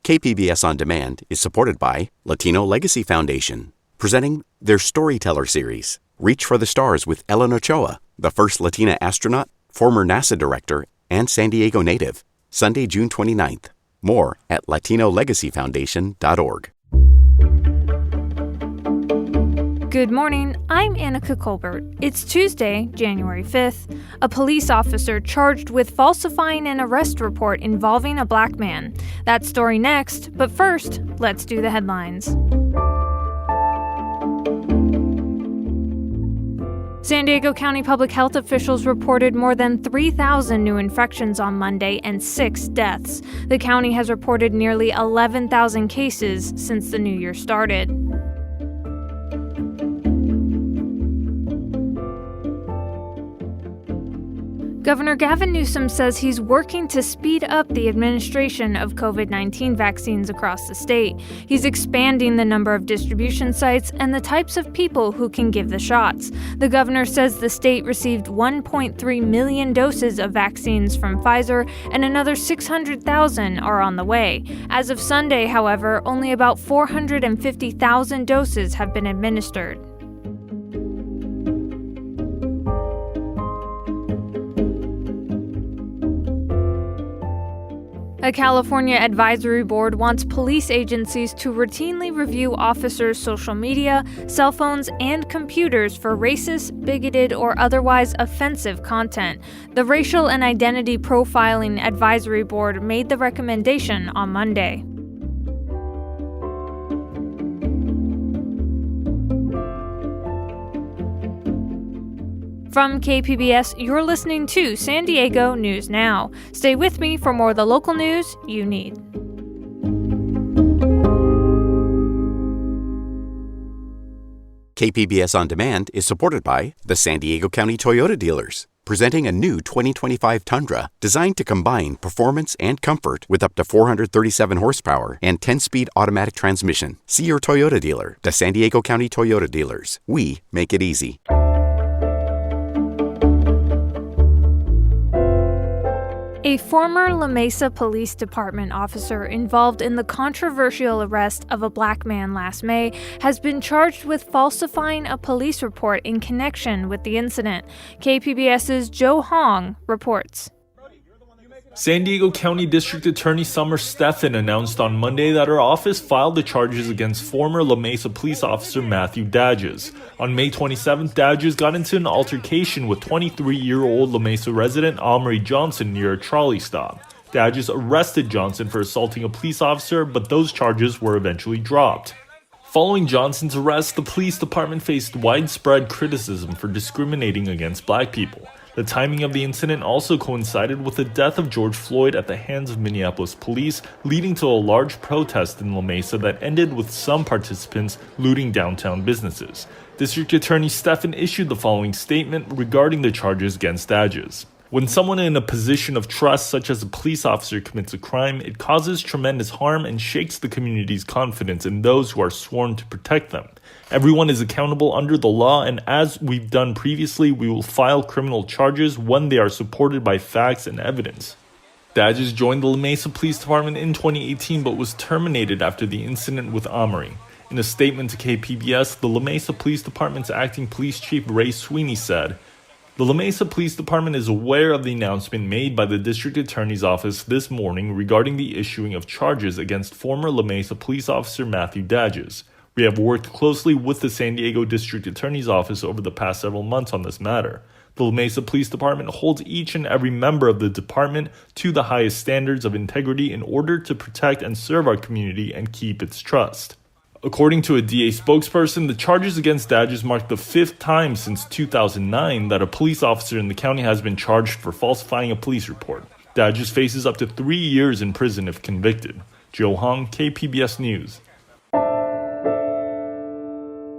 KPBS On Demand is supported by Latino Legacy Foundation, presenting their Storyteller series, Reach for the Stars with Ellen Ochoa, the first Latina astronaut, former NASA director, and San Diego native. Sunday, June 29th. More at latinolegacyfoundation.org. Good morning, I'm Annika Colbert. It's Tuesday, January 5th. A police officer charged with falsifying an arrest report involving a black man. That story next, but first, let's do the headlines. San Diego County public health officials reported more than 3,000 new infections on Monday and 6 deaths. The county has reported nearly 11,000 cases since the new year started. Governor Gavin Newsom says he's working to speed up the administration of COVID-19 vaccines across the state. He's expanding the number of distribution sites and the types of people who can give the shots. The governor says the state received 1.3 million doses of vaccines from Pfizer, and another 600,000 are on the way. As of Sunday, however, only about 450,000 doses have been administered. A California advisory board wants police agencies to routinely review officers' social media, cell phones, and computers for racist, bigoted, or otherwise offensive content. The Racial and Identity Profiling Advisory Board made the recommendation on Monday. From KPBS, you're listening to San Diego News Now. Stay with me for more of the local news you need. KPBS On Demand is supported by the San Diego County Toyota dealers, presenting a new 2025 Tundra designed to combine performance and comfort with up to 437 horsepower and 10-speed automatic transmission. See your Toyota dealer, the San Diego County Toyota dealers. We make it easy. A former La Mesa Police Department officer involved in the controversial arrest of a black man last May has been charged with falsifying a police report in connection with the incident. KPBS's Joe Hong reports. San Diego County District Attorney Summer Stephan announced on Monday that her office filed the charges against former La Mesa police officer Matthew Dadges. On May 27th, Dadges got into an altercation with 23-year-old La Mesa resident Omri Johnson near a trolley stop. Dadges arrested Johnson for assaulting a police officer, but those charges were eventually dropped. Following Johnson's arrest, the police department faced widespread criticism for discriminating against black people. The timing of the incident also coincided with the death of George Floyd at the hands of Minneapolis police, leading to a large protest in La Mesa that ended with some participants looting downtown businesses. District Attorney Stephan issued the following statement regarding the charges against Dadges. When someone in a position of trust, such as a police officer, commits a crime, it causes tremendous harm and shakes the community's confidence in those who are sworn to protect them. Everyone is accountable under the law, and as we've done previously, we will file criminal charges when they are supported by facts and evidence. Dadges joined the La Mesa Police Department in 2018 but was terminated after the incident with Omri. In a statement to KPBS, the La Mesa Police Department's acting police chief Ray Sweeney said, "The La Mesa Police Department is aware of the announcement made by the District Attorney's Office this morning regarding the issuing of charges against former La Mesa police officer Matthew Dadges. We have worked closely with the San Diego District Attorney's Office over the past several months on this matter. The La Mesa Police Department holds each and every member of the department to the highest standards of integrity in order to protect and serve our community and keep its trust." According to a DA spokesperson, the charges against Dadges marked the 5th time since 2009 that a police officer in the county has been charged for falsifying a police report. Dadges faces up to 3 years in prison if convicted. Joe Hong, KPBS News.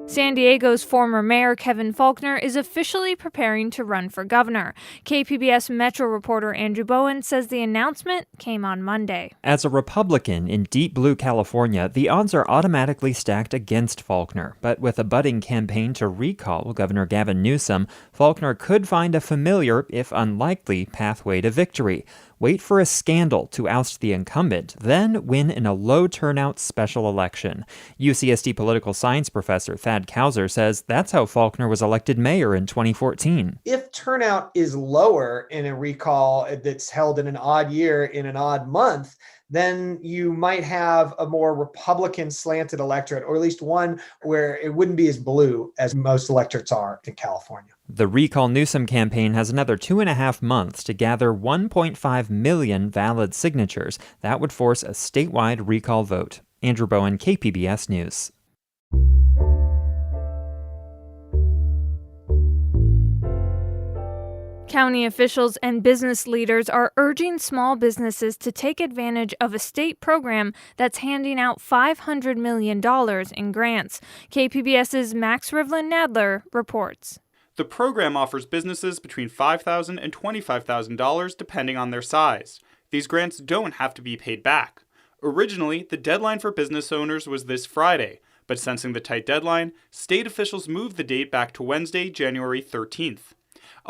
San Diego's former mayor, Kevin Faulconer, is officially preparing to run for governor. KPBS Metro reporter Andrew Bowen says the announcement came on Monday. As a Republican in deep blue California, the odds are automatically stacked against Faulconer. But with a budding campaign to recall Governor Gavin Newsom, Faulconer could find a familiar, if unlikely, pathway to victory. wait for a scandal to oust the incumbent, then win in a low-turnout special election. UCSD political science professor Thad Kauser says that's how Faulconer was elected mayor in 2014. If turnout is lower in a recall that's held in an odd year, in an odd month, then you might have a more Republican slanted electorate, or at least one where it wouldn't be as blue as most electorates are in California. The Recall Newsom campaign has another 2.5 months to gather 1.5 million valid signatures. That would force a statewide recall vote. Andrew Bowen, KPBS News. County officials and business leaders are urging small businesses to take advantage of a state program that's handing out $500 million in grants. KPBS's Max Rivlin-Nadler reports. The program offers businesses between $5,000 and $25,000 depending on their size. These grants don't have to be paid back. Originally, the deadline for business owners was this Friday, but sensing the tight deadline, state officials moved the date back to Wednesday, January 13th.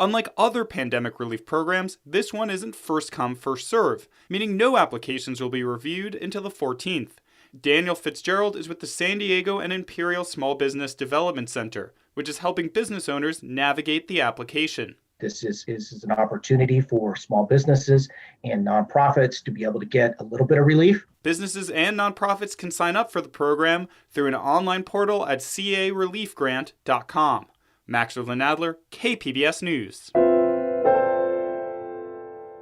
Unlike other pandemic relief programs, this one isn't first come, first serve, meaning no applications will be reviewed until the 14th. Daniel Fitzgerald is with the San Diego and Imperial Small Business Development Center, which is helping business owners navigate the application. This is an opportunity for small businesses and nonprofits to be able to get a little bit of relief. Businesses and nonprofits can sign up for the program through an online portal at careliefgrant.com. Max Rivlin-Nadler, KPBS News.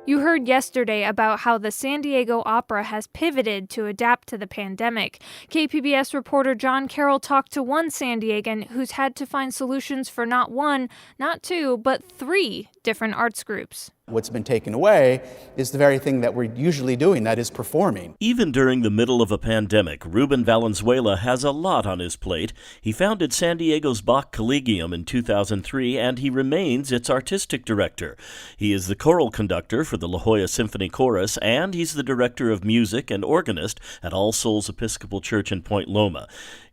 You heard yesterday about how the San Diego Opera has pivoted to adapt to the pandemic. KPBS reporter John Carroll talked to one San Diegan who's had to find solutions for not one, not two, but 3 different arts groups. What's been taken away is the very thing that we're usually doing, that is performing. Even during the middle of a pandemic, Ruben Valenzuela has a lot on his plate. He founded San Diego's Bach Collegium in 2003, and he remains its artistic director. He is the choral conductor for the La Jolla Symphony Chorus, and he's the director of music and organist at All Souls Episcopal Church in Point Loma.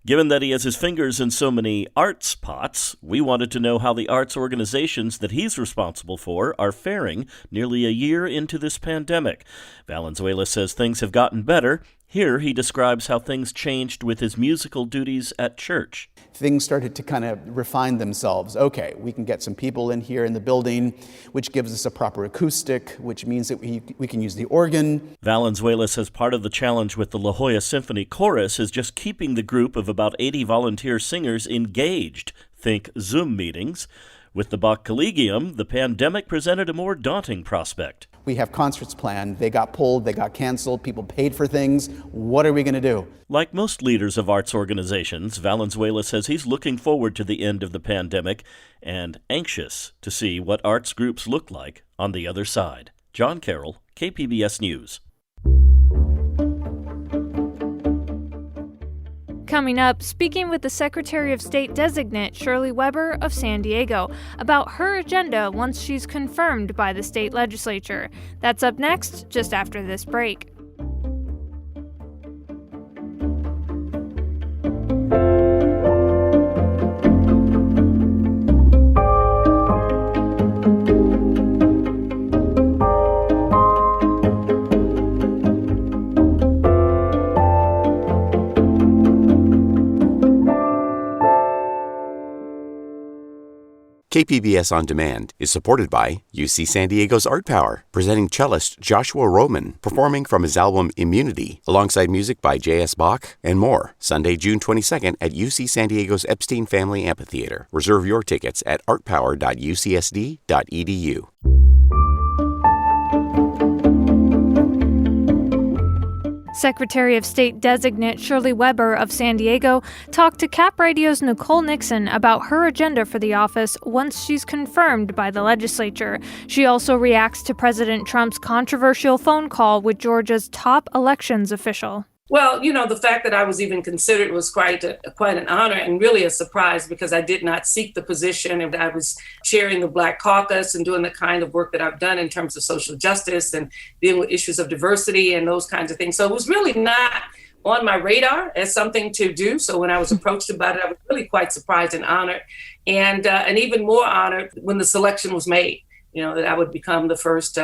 Given that he has his fingers in so many arts pots, we wanted to know how the arts organizations that he's responsible for are faring nearly a year into this pandemic. Valenzuela says things have gotten better. Here he describes how things changed with his musical duties at church. Things started to kind of refine themselves. Okay, we can get some people in here in the building, which gives us a proper acoustic, which means that we can use the organ. Valenzuela says part of the challenge with the La Jolla Symphony Chorus is just keeping the group of about 80 volunteer singers engaged. Think Zoom meetings. With the Bach Collegium, the pandemic presented a more daunting prospect. We have concerts planned. They got pulled, they got canceled, people paid for things. What are we going to do? Like most leaders of arts organizations, Valenzuela says he's looking forward to the end of the pandemic and anxious to see what arts groups look like on the other side. John Carroll, KPBS News. Coming up, speaking with the Secretary of State designate Shirley Weber of San Diego about her agenda once she's confirmed by the state legislature. That's up next, just after this break. KPBS On Demand is supported by UC San Diego's Art Power, presenting cellist Joshua Roman, performing from his album Immunity, alongside music by J.S. Bach and more. Sunday, June 22nd at UC San Diego's Epstein Family Amphitheater. Reserve your tickets at artpower.ucsd.edu. Secretary of State designate Shirley Weber of San Diego talked to Cap Radio's Nicole Nixon about her agenda for the office once she's confirmed by the legislature. She also reacts to President Trump's controversial phone call with Georgia's top elections official. Well, the fact that I was even considered was quite an honor and really a surprise, because I did not seek the position, and I was chairing the Black Caucus and doing the kind of work that I've done in terms of social justice and dealing with issues of diversity and those kinds of things. So it was really not on my radar as something to do. So when I was approached about it, I was really quite surprised and honored, and even more honored when the selection was made. That I would become the first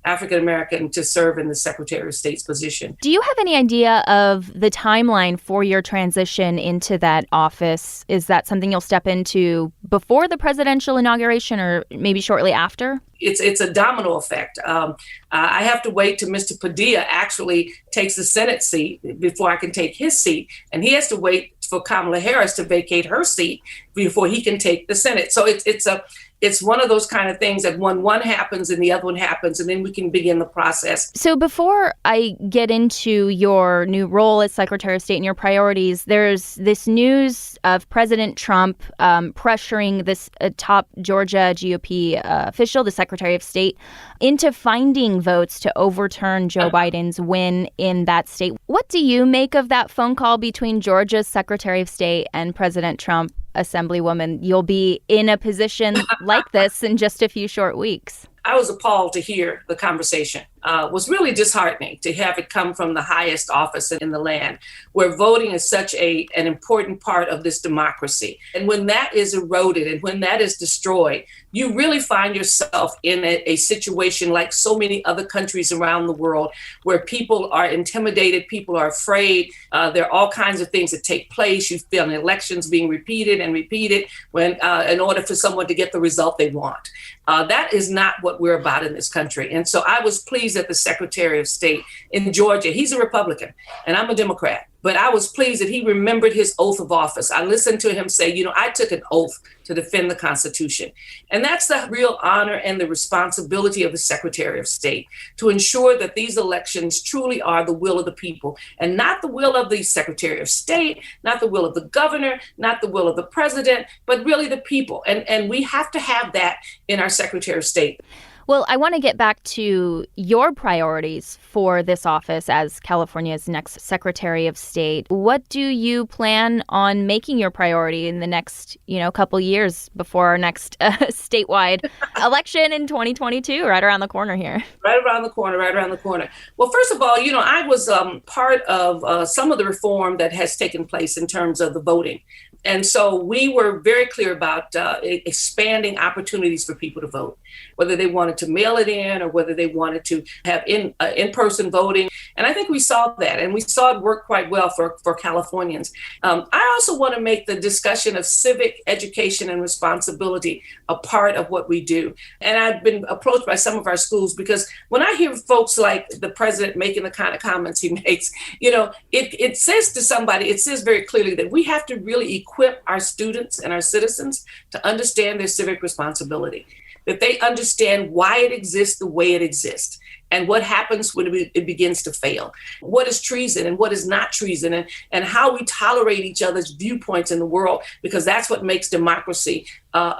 African American to serve in the Secretary of State's position. Do you have any idea of the timeline for your transition into that office? Is that something you'll step into before the presidential inauguration or maybe shortly after? It's a domino effect. I have to wait till Mr. Padilla actually takes the Senate seat before I can take his seat. And he has to wait for Kamala Harris to vacate her seat before he can take the Senate. So it's one of those kind of things that when one happens and the other one happens, and then we can begin the process. So before I get into your new role as Secretary of State and your priorities, there's this news of President Trump pressuring this top Georgia GOP official, the Secretary of State, into finding votes to overturn Joe Biden's win in that state. What do you make of that phone call between Georgia's Secretary of State and President Trump? Assemblywoman, you'll be in a position like this in just a few short weeks. I was appalled to hear the conversation. Was really disheartening to have it come from the highest office in the land, where voting is such an important part of this democracy. And when that is eroded and when that is destroyed, you really find yourself in a situation like so many other countries around the world, where people are intimidated, people are afraid. There are all kinds of things that take place. You feel elections being repeated and repeated when in order for someone to get the result they want. That is not what we're about in this country. And so I was pleased that the Secretary of State in Georgia, he's a Republican and I'm a Democrat, but I was pleased that he remembered his oath of office. I listened to him say, I took an oath to defend the Constitution. And that's the real honor and the responsibility of the Secretary of State, to ensure that these elections truly are the will of the people and not the will of the Secretary of State, not the will of the governor, not the will of the president, but really the people. And we have to have that in our Secretary of State. Well, I want to get back to your priorities for this office as California's next Secretary of State. What do you plan on making your priority in the next, couple years before our next statewide election in 2022, right around the corner here? Right around the corner. Well, first of all, I was part of some of the reform that has taken place in terms of the voting. And so we were very clear about expanding opportunities for people to vote, whether they wanted to mail it in or whether they wanted to have in-person voting. And I think we saw that, and we saw it work quite well for Californians. I also want to make the discussion of civic education and responsibility a part of what we do. And I've been approached by some of our schools because when I hear folks like the president making the kind of comments he makes, it says very clearly that we have to really equip our students and our citizens to understand their civic responsibility, that they understand why it exists the way it exists and what happens when it begins to fail, what is treason and what is not treason, and how we tolerate each other's viewpoints in the world, because that's what makes democracy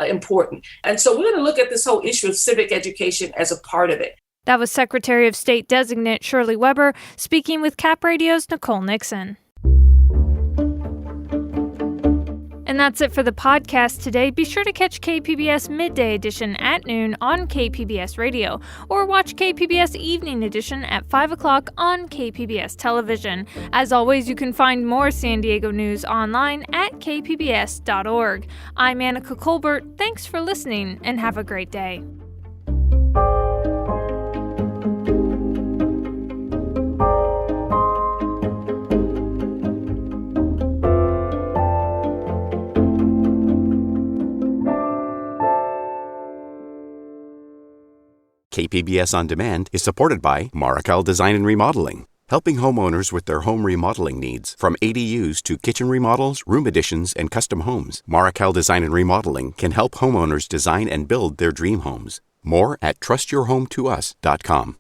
important. And so we're going to look at this whole issue of civic education as a part of it. That was Secretary of State designate Shirley Weber speaking with Cap Radio's Nicole Nixon. And that's it for the podcast today. Be sure to catch KPBS Midday Edition at noon on KPBS Radio, or watch KPBS Evening Edition at 5 o'clock on KPBS Television. As always, you can find more San Diego news online at kpbs.org. I'm Annika Colbert. Thanks for listening, and have a great day. KPBS On Demand is supported by Marrokal Design and Remodeling, helping homeowners with their home remodeling needs. From ADUs to kitchen remodels, room additions, and custom homes, Marrokal Design and Remodeling can help homeowners design and build their dream homes. More at trustyourhometous.com.